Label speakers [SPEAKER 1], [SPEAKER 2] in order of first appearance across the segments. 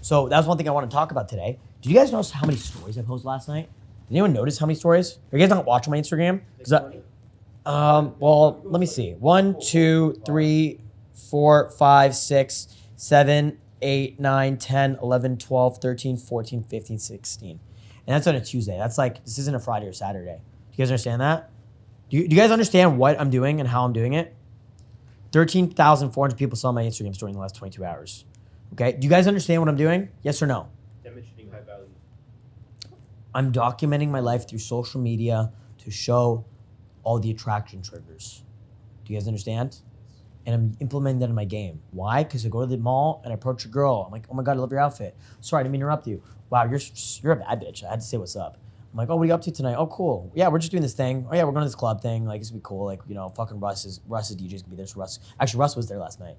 [SPEAKER 1] So that was one thing I want to talk about today. Did you guys notice how many stories I posted last night? Did anyone notice how many stories? Are you guys not watching my Instagram? Well, let me see. 1, 2, 3, 4, 5, 6, 7, 8, 9, 10, 11, 12, 13, 14, 15, 16. And that's on a Tuesday. That's like, this isn't a Friday or Saturday. Do you guys understand that? Do you guys understand what I'm doing and how I'm doing it? 13,400 people saw my Instagram story in the last 22 hours. Okay, do you guys understand what I'm doing? Yes or no?
[SPEAKER 2] Demonstrating high value.
[SPEAKER 1] I'm documenting my life through social media to show all the attraction triggers. Do you guys understand? And I'm implementing that in my game. Why? Because I go to the mall and I approach a girl. I'm like, oh my God, I love your outfit. Sorry, I didn't mean to interrupt you. Wow, you're a bad bitch. I had to say what's up. I'm like, oh, what are you up to tonight? Oh, cool. Yeah, we're just doing this thing. Oh yeah, we're going to this club thing. Like, it's gonna be cool. Like, you know, fucking Russ's DJ's gonna be there. So Russ was there last night.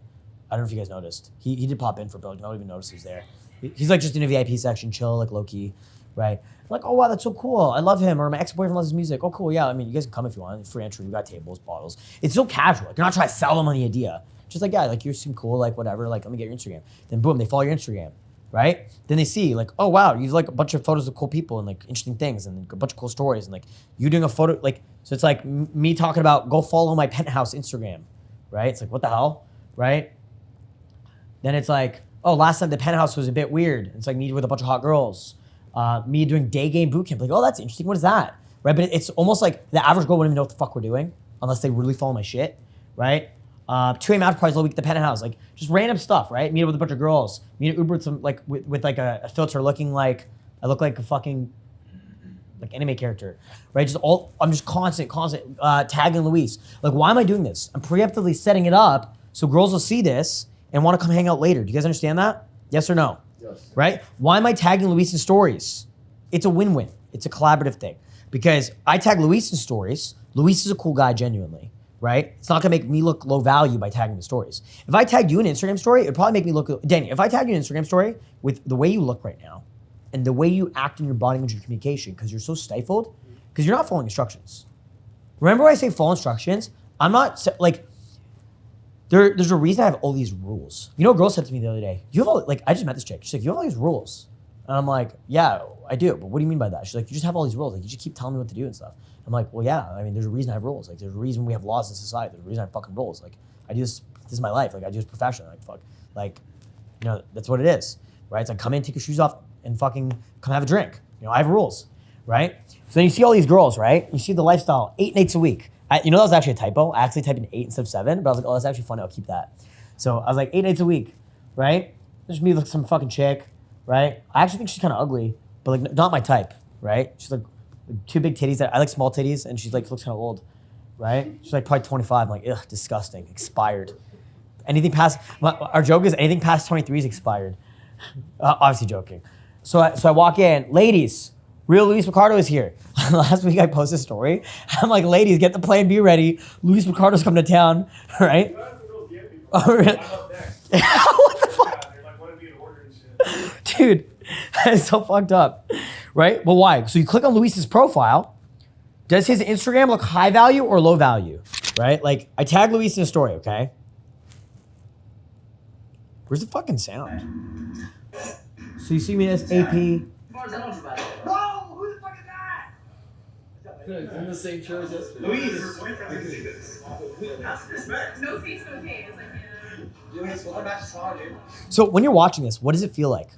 [SPEAKER 1] I don't know if you guys noticed. He did pop in for a bit. Like, nobody even noticed he was there. He's like just in a VIP section, chill, like low key, right? I'm like, oh wow, that's so cool. I love him. Or my ex-boyfriend loves his music. Oh cool, yeah. I mean, you guys can come if you want. Free entry. We got tables, bottles. It's so casual. Like, you're not trying to sell them on the idea. Just like, yeah, like you seem cool, like whatever. Like, let me get your Instagram. Then boom, they follow your Instagram, right? Then they see like, oh wow, you have like a bunch of photos of cool people and like interesting things and a bunch of cool stories and like you doing a photo, like, so it's like me talking about go follow my penthouse Instagram, right? It's like, what the hell, right? Then it's like, oh, last time the penthouse was a bit weird. It's like me with a bunch of hot girls. Me doing Daygame bootcamp. Like, oh, that's interesting. What is that? Right? But it's almost like the average girl wouldn't even know what the fuck we're doing unless they really follow my shit, right? 2 a.m. after parties all week at the penthouse. Like, just random stuff, right? Meet up with a bunch of girls. Meet at Uber with some, like, with like a filter looking like, I look like a fucking, like, anime character, right? I'm just constant tagging Luis. Like, why am I doing this? I'm preemptively setting it up so girls will see this and want to come hang out later. Do you guys understand that? Yes or no?
[SPEAKER 2] Yes.
[SPEAKER 1] Right? Why am I tagging Luis in stories? It's a win-win. It's a collaborative thing. Because I tag Luis in stories. Luis is a cool guy, genuinely, right? It's not gonna make me look low value by tagging the stories. If I tagged you in an Instagram story, it'd probably make me look, Danny, if I tag you in an Instagram story with the way you look right now and the way you act in your body language and communication, because you're so stifled, because you're not following instructions. Remember when I say follow instructions? I'm not, like, there's a reason I have all these rules. You know, a girl said to me the other day, you have all, like, I just met this chick. She's like, you have all these rules. And I'm like, yeah, I do. But what do you mean by that? She's like, you just have all these rules. Like, you just keep telling me what to do and stuff. I'm like, well, yeah. I mean, there's a reason I have rules. Like, there's a reason we have laws in society. There's a reason I have fucking rules. Like, I do this. This is my life. Like, I do this professionally. Like, fuck. Like, you know, that's what it is, right? It's like, come in, take your shoes off, and fucking come have a drink. You know, I have rules, right? So then you see all these girls, right? You see the lifestyle, 8 nights a week. You know, that was actually a typo. I actually typed in 8 instead of 7, but I was like, oh, that's actually funny. I'll keep that. So I was like, 8 nights a week, right? There's me with some fucking chick, right? I actually think she's kind of ugly, but like not my type, right? She's like 2 big titties. I like small titties, and she's like looks kind of old, right? She's like probably 25. I'm like, ugh, disgusting, expired. Anything past, our joke is anything past 23 is expired. Obviously joking. So I walk in, ladies, real Luis Ricardo is here. Last week I posted a story. I'm like, ladies, get the plan B ready. Luis Ricardo's coming to town, right? Oh, really? What the fuck? Dude, that is so fucked up, right? Well, why? So you click on Luis's profile. Does his Instagram look high value or low value, right? Like, I tag Luis in a story, okay? Where's the fucking sound? So you see me as AP.
[SPEAKER 3] Bro, who the fuck is that?
[SPEAKER 2] In the same church as
[SPEAKER 3] Luis. Respect. No face, no case. Like,
[SPEAKER 1] So when you're watching this, what does it feel like?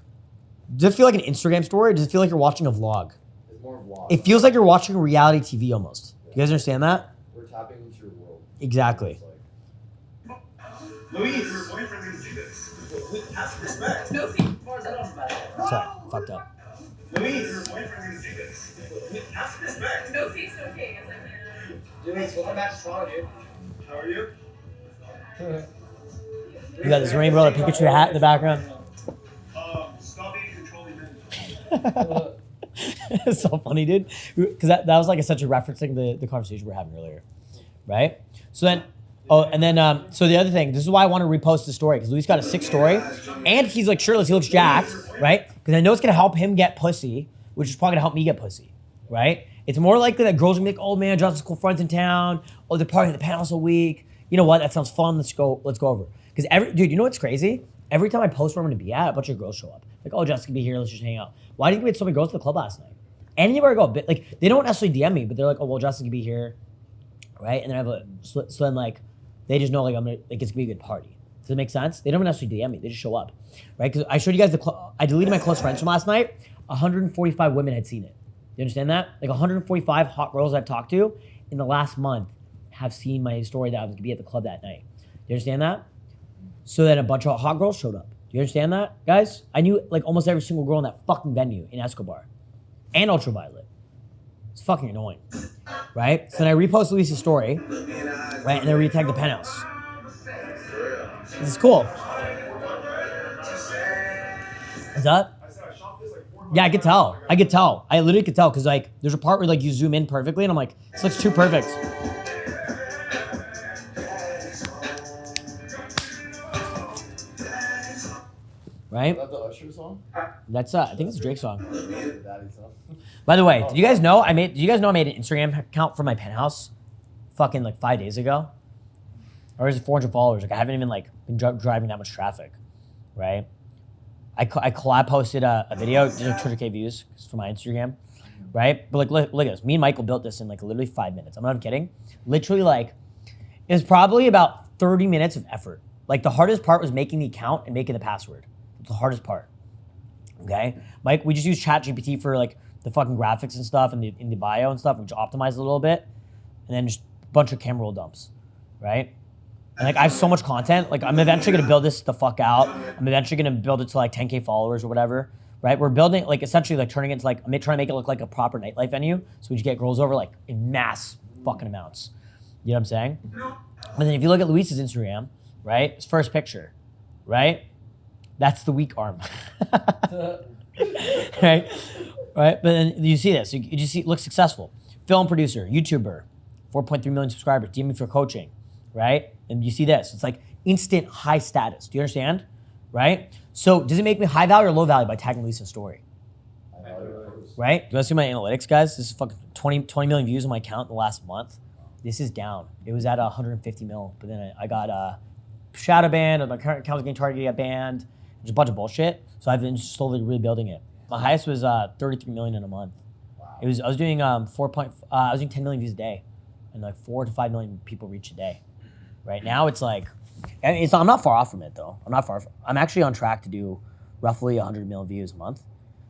[SPEAKER 1] Does it feel like an Instagram story or does it feel like you're watching a vlog?
[SPEAKER 2] It's more vlog.
[SPEAKER 1] It feels like you're watching reality TV almost. You guys understand that?
[SPEAKER 2] We're tapping into your world.
[SPEAKER 1] Exactly.
[SPEAKER 3] Luis, your boyfriend didn't see this. Respect. No face.
[SPEAKER 1] Sorry, fucked up.
[SPEAKER 3] Luis, your boyfriend didn't see this. Respect. No face, no case. Like,
[SPEAKER 2] Luis, welcome back to Toronto, dude.
[SPEAKER 3] how are you?
[SPEAKER 1] You got this rainbow, a Pikachu hat in the background.
[SPEAKER 3] Stop being controlling men.
[SPEAKER 1] It's so funny, dude. Because that was like such a referencing the conversation we were having earlier, right? So then Oh, and then so the other thing, this is why I want to repost the story because Luis got a sick story, and he's like shirtless, he looks jacked, right? Because I know it's gonna help him get pussy, which is probably gonna help me get pussy, right? It's more likely that girls are gonna be like, oh man, Justin's cool friends in town. Oh, they're partying at the penthouse a week. You know what? That sounds fun. Let's go over. Because dude, you know what's crazy? Every time I post where I'm gonna be at, a bunch of girls show up. Like, oh, Justin can be here. Let's just hang out. Why didn't we get so many girls to the club last night? Anywhere I go, but like they don't necessarily DM me, but they're like, oh well, Justin can be here, right? And then I have so then like they just know like it's gonna be a good party. Does it make sense? They don't necessarily DM me. They just show up, right? Because I showed you guys I deleted my close friends from last night. 145 women had seen it. You understand that? Like 145 hot girls I've talked to in the last month have seen my story that I was gonna be at the club that night. You understand that? So then a bunch of hot girls showed up. Do you understand that, guys? I knew like almost every single girl in that fucking venue in Escobar and Ultraviolet. It's fucking annoying, right? So then I repost Luis's story, right? And then retag the penthouse. This is cool. What's up? Yeah, I could tell. I literally could tell because like there's a part where like you zoom in perfectly and I'm like, this looks too perfect. Right?
[SPEAKER 2] Is that the Usher song?
[SPEAKER 1] That's I think it's a Drake song.
[SPEAKER 2] The Daddy song.
[SPEAKER 1] By the way, did you guys know I made an Instagram account for my penthouse fucking like 5 days ago? Or is it 400 followers? Like I haven't even like been driving that much traffic, right? I collab posted a video, did like 200K views for my Instagram, right? But like look at this. Me and Michael built this in like literally 5 minutes. I'm not kidding. Literally like it was probably about 30 minutes of effort. Like the hardest part was making the account and making the password. It's the hardest part. Okay? Mike, we just use ChatGPT for like the fucking graphics and stuff and in the bio and stuff. We just optimize it a little bit. And then just a bunch of camera roll dumps. Right? And like I have so much content. Like I'm eventually gonna build this the fuck out. I'm eventually gonna build it to like 10K followers or whatever. Right? We're building like essentially like turning it into like I'm trying to make it look like a proper nightlife venue. So we just get girls over like in mass fucking amounts. You know what I'm saying? And then if you look at Luis's Instagram, right? His first picture, right? That's the weak arm. Right? Right? But then you see this. You just see it looks successful. Film producer, YouTuber, 4.3 million subscribers, DM me for coaching, right? And you see this. It's like instant high status. Do you understand? Right? So does it make me high value or low value by tagging Lisa's story? Right? Do you want to see my analytics, guys? This is fucking 20 million views on my account in the last month. This is down. It was at 150 mil, but then I got shadow banned, my current account was getting targeted, got banned. There's a bunch of bullshit. So I've been slowly rebuilding it. My highest was 33 million in a month. Wow. I was doing I was doing 10 million views a day, and like 4 to 5 million people reach a day. Right now it's like, I'm not far off from it though. I'm actually on track to do roughly 100 million views a month.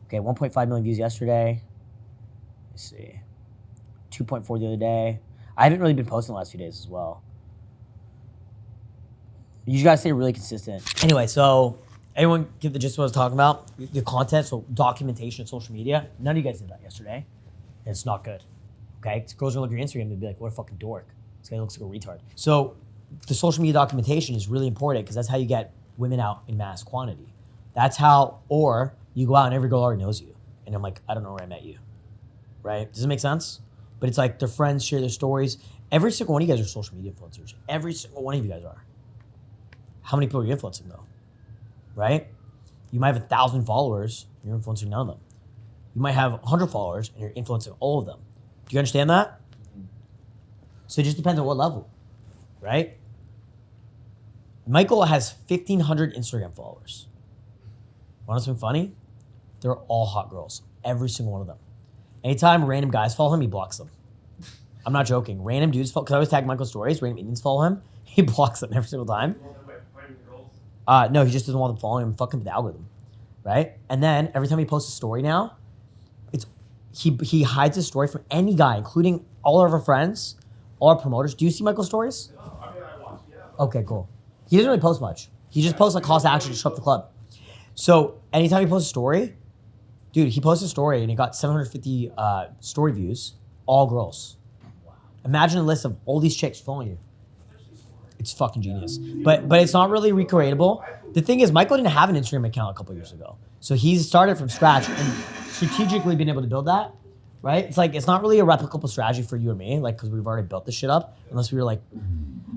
[SPEAKER 1] Okay, 1.5 million views yesterday. Let's see, 2.4 the other day. I haven't really been posting the last few days as well. You guys stay really consistent. Anyway, so everyone get the gist of what I was talking about? The content, so documentation of social media. None of you guys did that yesterday. And it's not good. Okay? Girls are gonna look at your Instagram and be like, what a fucking dork. This guy looks like a retard. So the social media documentation is really important because that's how you get women out in mass quantity. That's how, or you go out and every girl already knows you. And I'm like, I don't know where I met you. Right? Does it make sense? But it's like their friends share their stories. Every single one of you guys are social media influencers. Every single one of you guys are. How many people are you influencing though? Right? You might have 1,000 followers, and you're influencing none of them. You might have 100 followers, and you're influencing all of them. Do you understand that? So it just depends on what level, right? Michael has 1,500 Instagram followers. Want something funny? They're all hot girls. Every single one of them. Anytime random guys follow him, he blocks them. I'm not joking. Random dudes follow, because I always tag Michael's stories, random Indians follow him, he blocks them every single time. No, he just doesn't want them following him. Fuck him with the algorithm, right? And then every time he posts a story now, he hides his story from any guy, including all of our friends, all our promoters. Do you see Michael's stories?
[SPEAKER 3] No, I mean, I watch, yeah.
[SPEAKER 1] Okay, cool. He doesn't really post much. He just posts like calls to action to show up the club. So anytime he posts a story, dude, he posted a story and he got 750 story views, all girls. Wow. Imagine a list of all these chicks following you. It's fucking genius. But it's not really recreatable. The thing is, Michael didn't have an Instagram account a couple years ago. So he's started from scratch and strategically been able to build that, right? It's like, it's not really a replicable strategy for you or me, like, because we've already built this shit up, unless we were like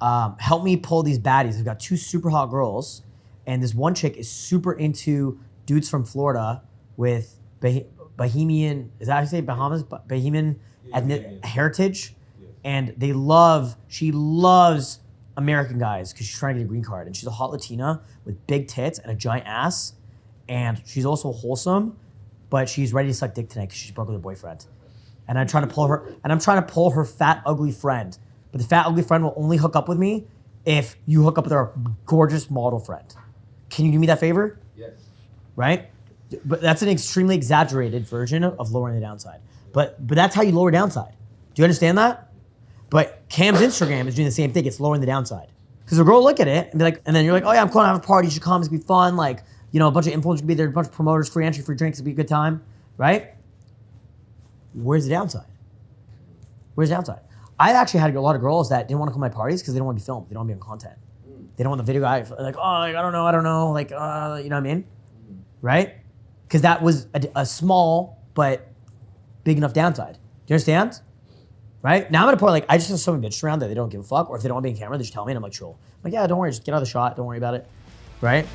[SPEAKER 1] help me pull these baddies. I've got 2 super hot girls, and this one chick is super into dudes from Florida with Bahamian, is that how you say Bahamas? Bahamian ethnic heritage. And she loves American guys because she's trying to get a green card. And she's a hot Latina with big tits and a giant ass. And she's also wholesome, but she's ready to suck dick tonight because she's broke with her boyfriend. And I'm trying to pull her fat, ugly friend. But the fat, ugly friend will only hook up with me if you hook up with our gorgeous model friend. Can you do me that favor?
[SPEAKER 2] Yes.
[SPEAKER 1] Right? But that's an extremely exaggerated version of lowering the downside. But that's how you lower downside. Do you understand that? But Cam's Instagram is doing the same thing. It's lowering the downside. Because the girl will look at it and be like, and then you're like, oh yeah, I'm going to have a party. You should come. It's going to be fun. Like, you know, a bunch of influencers will be there, a bunch of promoters, free entry, free drinks. It'll be a good time. Right? Where's the downside? Where's the downside? I actually had a lot of girls that didn't want to come to my parties because they don't want to be filmed. They don't want to be on content. They don't want the video guy, like, oh, like, I don't know. Like, you know what I mean? Right? Because that was a small but big enough downside. Do you understand? Right? Now I'm at a point, like, I just have so many bitches around that they don't give a fuck, or if they don't want to be on camera, they just tell me, and I'm like, chill. I'm like, yeah, don't worry, just get out of the shot, don't worry about it. Right?